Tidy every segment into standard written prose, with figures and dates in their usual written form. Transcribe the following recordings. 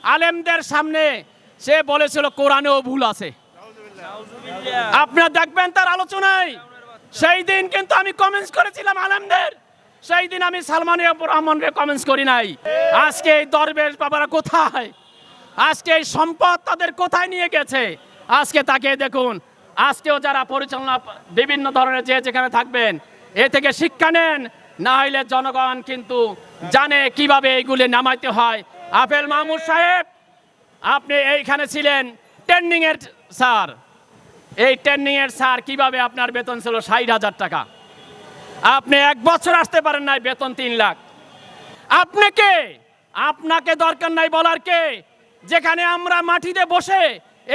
আলেমদের সামনে সে বলেছিল কোরআনেও ভুল আছে। আপনারা দেখবেন তার আলোচনায় সেই দিন কিন্তু আমি কমেন্টস করেছিলাম আলেমদের, সেই দিন আমি সালমানের উপর রহমানকে কমেন্টস করি নাই। আজকে এই দরবেশ বাবারা কোথায়? আজকে এই সম্পদ তাদের কোথায় নিয়ে গেছে? আজকে তাকে দেখুন, আজকেও যারা পরিচালনা বিভিন্ন ধরনের যে যেখানে থাকবেন এ থেকে শিক্ষা নেন, না হইলে জনগণ কিন্তু জানে কিভাবে এইগুলি নামাইতে হয়। আফেল মাহমুদ সাহেব, আপনি এইখানে ছিলেন ট্রেনিং এর স্যার, এই ট্রেনিং এর স্যার কিভাবে আপনার বেতন ছিল ৬০,০০০ টাকা, আপনি ১ বছর আসতে পারেন নাই, বেতন ৩ লাখ। আপনাকে দরকার নাই বলার কে? যেখানে আমরা মাটিতে বসে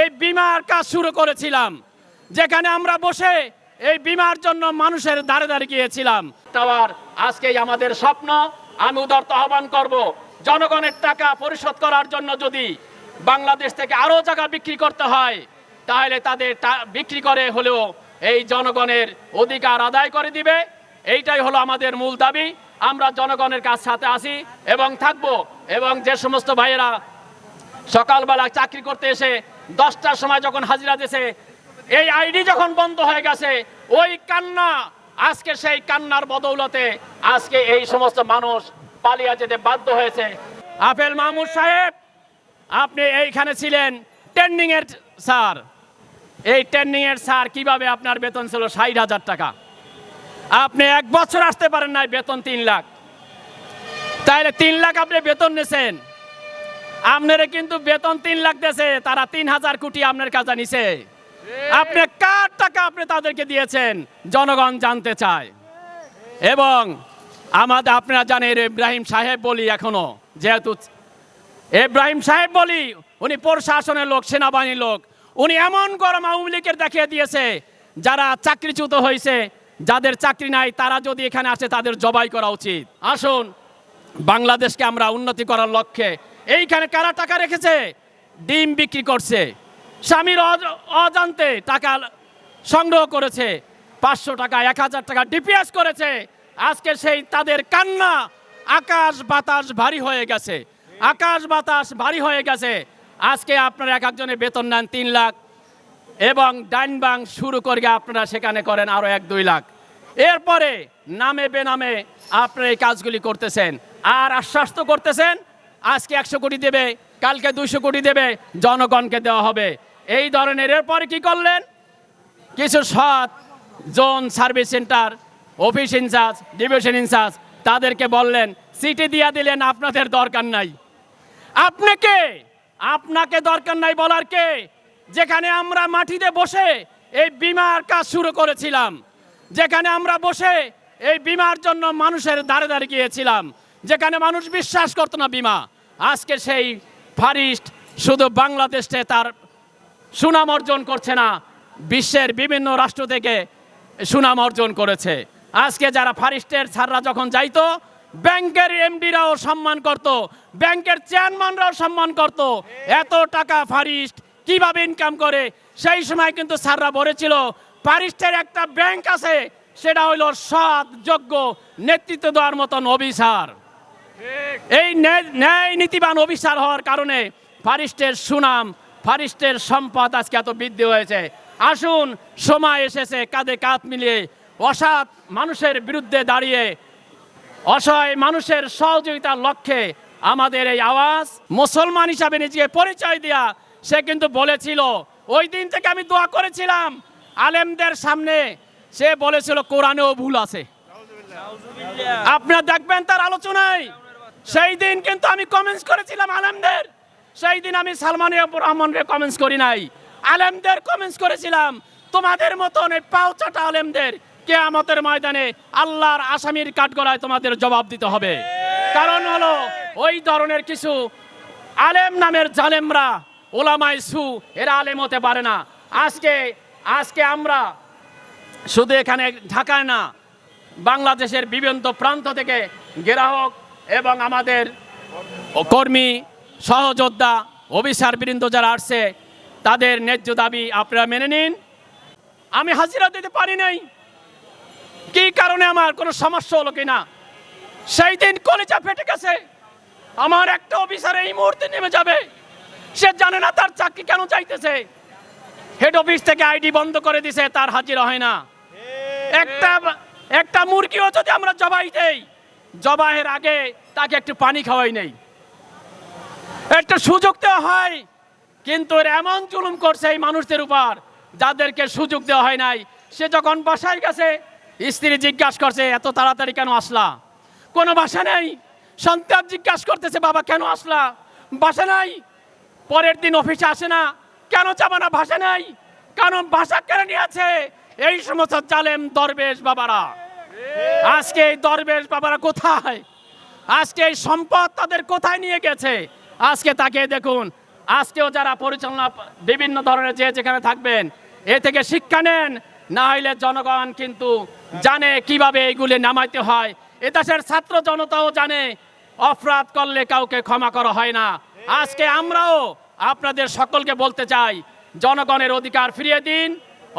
এই বিমার কাজ শুরু করেছিলাম, যেখানে আমরা বসে এই বিমার জন্য মানুষের দ্বারে দ্বারে গিয়েছিলাম, টাওয়ার আজকেই আমাদের স্বপ্ন। আমি উদারত আহ্বান করব, জনগণের টাকা পরিশোধ করার জন্য যদি বাংলাদেশ থেকে আরো জায়গা বিক্রি করতে হয়, তাহলে তাদের বিক্রি করে হলেও এই জনগণের অধিকার আদায় করে দিবে। এইটাই হলো আমাদের মূল দাবি। আমরা জনগণের কাছ সাথে আসি এবং থাকবো। এবং যে সমস্ত ভাইয়েরা সকালবেলা চাকরি করতে এসে 10টার সময় যখন হাজিরা দিয়েছে, এই আইডি যখন বন্ধ হয়ে গেছে, ওই কান্না, আজকে সেই কান্নার বদৌলতে আজকে এই সমস্ত মানুষ পালিয়ে যেতে বাধ্য হয়েছে। আফেল মাহমুদ সাহেব, আপনি এইখানে ছিলেন ট্রেনিং এর স্যার, এই ট্রেনিং এর স্যার কিভাবে আপনার বেতন ছিল ৬০,০০০ টাকা, আপনি ১ বছর আসতে পারেন নাই, বেতন ৩ লাখ। তাইলে 3 লাখ আপনি বেতন নিয়েছেন, আপনারা কিন্তু বেতন 3 লাখ দিয়েছে, তারা ৩,০০০ কোটি আপনার কাছে নিছে। আপনি কার টাকা আপনি তাদেরকে দিয়েছেন জনগণ জানতে চায়। এবং আমাদের আপনারা জানেন ইব্রাহিম সাহেব বলি, এখনো যেহেতু ইব্রাহিম সাহেব বলি, উনি প্রশাসনের লোক, সেনাবাহিনীর লোক, উনি এমন গরম আওয়ামী লীগের দেখিয়ে দিয়েছে, যারা চাকরিচ্যুত হয়েছে, যাদের চাকরি নাই, তারা যদি এখানে আসে তাদের জবাই করা উচিত। আসুন, বাংলাদেশকে আমরা উন্নতি করার লক্ষ্যে এইখানে কারা টাকা রেখেছে? ডিম বিক্রি করছে, স্বামীর অজান্তে টাকা সংগ্রহ করেছে, 500 টাকা 1000 টাকা ডিপিএস করেছে। আজকে সেই তাদের কান্না আকাশ বাতাস ভারী হয়ে গেছে, আকাশ বাতাস ভারী হয়ে গেছে। আজকে আপনারা এক একজনের বেতন নেন 3 লাখ, এবং ডাইন বাং শুরু করে আপনারা সেখানে করেন আরো 1-2 লাখ। এরপরে নামে বেনামে আপনারা এই কাজগুলি করতেছেন আর আশ্বাস তো করতেছেন আজকে 100 কোটি দেবে, কালকে 200 কোটি দেবে, জনগণকে দেওয়া হবে এই ধরনের। এরপরে কি করলেন? কিছু সৎ zone service centre office incharge, division incharge, তাদেরকে বললেন সিটি দিয়া দিলেন, আপনাদের দরকার নাই। আপনাকে দরকার নাই বলার কে? যেখানে আমরা মাটিতে বসে এই বিমার কাজ শুরু করেছিলাম, যেখানে আমরা বসে এই বিমার জন্য মানুষের দ্বারে দ্বারে গিয়েছিলাম, যেখানে মানুষ বিশ্বাস করতো না বিমা, আজকে সেই ফারিস্ট শুধু বাংলাদেশে তার সুনাম অর্জন করছে না, বিশ্বের বিভিন্ন রাষ্ট্র থেকে সুনাম অর্জন করেছে। আজকে যারা ফারিস্টের স্যাররা যখন যাইতো, ব্যাংকের এমডিরাও সম্মান করত, ব্যাংকের চেয়ারম্যানরাও সম্মান করত। এত টাকা ফারিস্ট কিভাবে ইনকাম করে? সেই সময় কিন্তু স্যাররা বলেছিল ফারিস্টের একটা ব্যাংক আছে, সেটা হইল সৎ যোগ্য নেতৃত্ব দেওয়ার মতন অফিসার। এই ন্যায় নীতিবান অফিসার হওয়ার কারণে ফারিস্টের সুনাম, ফারিস্টের সম্পদ আজকে এত বৃদ্ধি হয়েছে। আসুন, সময় এসেছে কাঁধে কাঁধ মিলিয়ে অসৎ মানুষের বিরুদ্ধে দাঁড়িয়ে অসহায় মানুষের সহযোগিতার লক্ষ্যে আমাদের এই আওয়াজ। মুসলমান হিসাবে নিজেকে পরিচয় দেয়া সে কিন্তু বলেছিল, ওই দিন থেকে আমি দোয়া করেছিলাম আলেমদের সামনে, সে বলেছিল কোরআনেও ভুল আছে। আপনারা দেখবেন তার আলোচনায় সেই দিন কিন্তু আমি কমেন্টস করেছিলাম আলেমদের, সেই দিন আমি সালমানের উপর রহমানকে কমেন্টস করি নাই, আলেমদের কমেন্টস করেছিলাম। তোমাদের মতন এই পাউচাটা আলেমদের কিয়ামতের ময়দানে আল্লাহর আসামির কাঠগড়ায় তোমাদের জবাব দিতে হবে। কারণ হলো ওই ধরনের কিছু আলেম নামের জালেমরা, ওলামায়ে সু, এরা আলেম হতে পারে না। আজকে আমরা শুধু এখানে ঢাকায় না, বাংলাদেশের বিভিন্ন প্রান্ত থেকে গ্রাহক এবং আমাদের কর্মী, সহযোদ্ধা, অফিসার বৃন্দ যারা আসছে, তাদের ন্যায্য দাবি আপনারা মেনে নিন। আমি হাজিরা দিতে পারি নাই, কি কারণে আমার কোনো সমস্যা হলো কিনা, সেই দিন কলিজা ফেটে গেছে। আমার একটা অফিসার এই মুহূর্তে নেমে যাবে, সে জানে না তার চাকরি কেন চাইতেছে। হেড অফিস থেকে আইডি বন্ধ করে দিছে, তার হাজিরা হয় না। একটা মুরগিও যদি আমরা জবাই দেই, জবাইয়ের আগে তাকে একটু পানি খাওয়াই নেই, একটা সুযোগ দেওয়া হয়। কিন্তু এরা এমন জুলুম করছে এই মানুষদের উপর যাদেরকে সুযোগ দেওয়া হয় নাই। সে যখন বাসায় গেছে, স্ত্রী জিজ্ঞাসা করছে এত তাড়াতাড়ি কেন আসলা, কোনো বাসা নেই। সন্তান জিজ্ঞাসা করতেছে বাবা কেন আসলা, বাসা নাই। পরের দিন অফিসে আসে না, কেন যাবে না, ভাষা নাই। কারণ ভাষা কেড়ে নিয়েছে এই সমস্ত জালেম দরবেশ বাবারা। আজকে এই দরবেশ বাবারা কোথায়? আজকে এই সম্পদ তাদের কোথায় নিয়ে গেছে? আজকে তাকে দেখুন। আজকেও যারা পরিচালনা বিভিন্ন ধরনের যে যেখানে থাকবেন, এ থেকে শিক্ষা নেন, না হইলে জনগণ কিন্তু জানে কিভাবে এইগুলি নামাইতে হয়। এদেশের ছাত্র জনতাও জানে অপরাধ করলে কাউকে ক্ষমা করা হয় না। আজকে আমরাও আপনাদের সকলকে বলতে চাই, জনগণের অধিকার ফিরিয়ে দিন।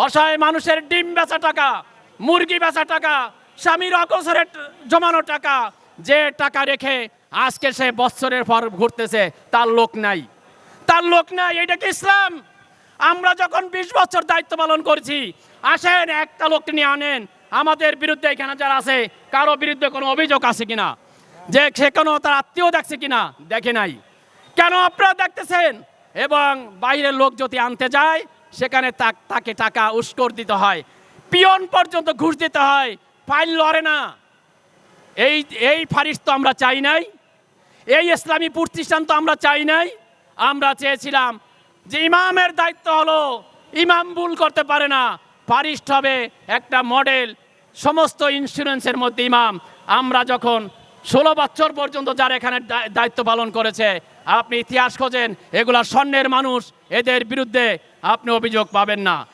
অসহায় মানুষের ডিম বেচা টাকা, মুরগি বেচা টাকা, স্বামীর অগোচরে জমানো টাকা, যে টাকা রেখে আজকে সে বৎসরের পর ঘুরতেছে, তার লোক নাই, তার লোক নাই। এটা কি ইসলাম? আমরা যখন 20 বছর দায়িত্ব পালন করছি, আসেন একটা লোককে নিয়ে আনেন আমাদের বিরুদ্ধে। এখানে যারা আছে কারো বিরুদ্ধে কোনো অভিযোগ আছে কিনা, যে সে কোনো তার আত্মীয় দেখছে কিনা, দেখে নাই। কেন আপনারা দেখতেছেন? এবং বাইরের লোক যদি আনতে যায়, সেখানে তাকে টাকা উস্কর দিতে হয়, পিয়ন পর্যন্ত ঘুষ দিতে হয়, ফাইল লড়ে না। এই ফারিস তো আমরা চাই নাই, এই ইসলামী প্রতিষ্ঠান তো আমরা চাই নাই। আমরা চেয়েছিলাম যে ইমামের দায়িত্ব হলো, ইমাম ভুল করতে পারে না, ফারিস্ট হবে একটা মডেল, সমস্ত ইন্স্যুরেন্সের মধ্যে ইমাম। আমরা যখন 16 বছর পর্যন্ত যারা এখানে দায়িত্ব পালন করেছে, আপনি ইতিহাস খোঁজেন, এগুলা স্বর্ণের মানুষ, এদের বিরুদ্ধে আপনি অভিযোগ পাবেন না।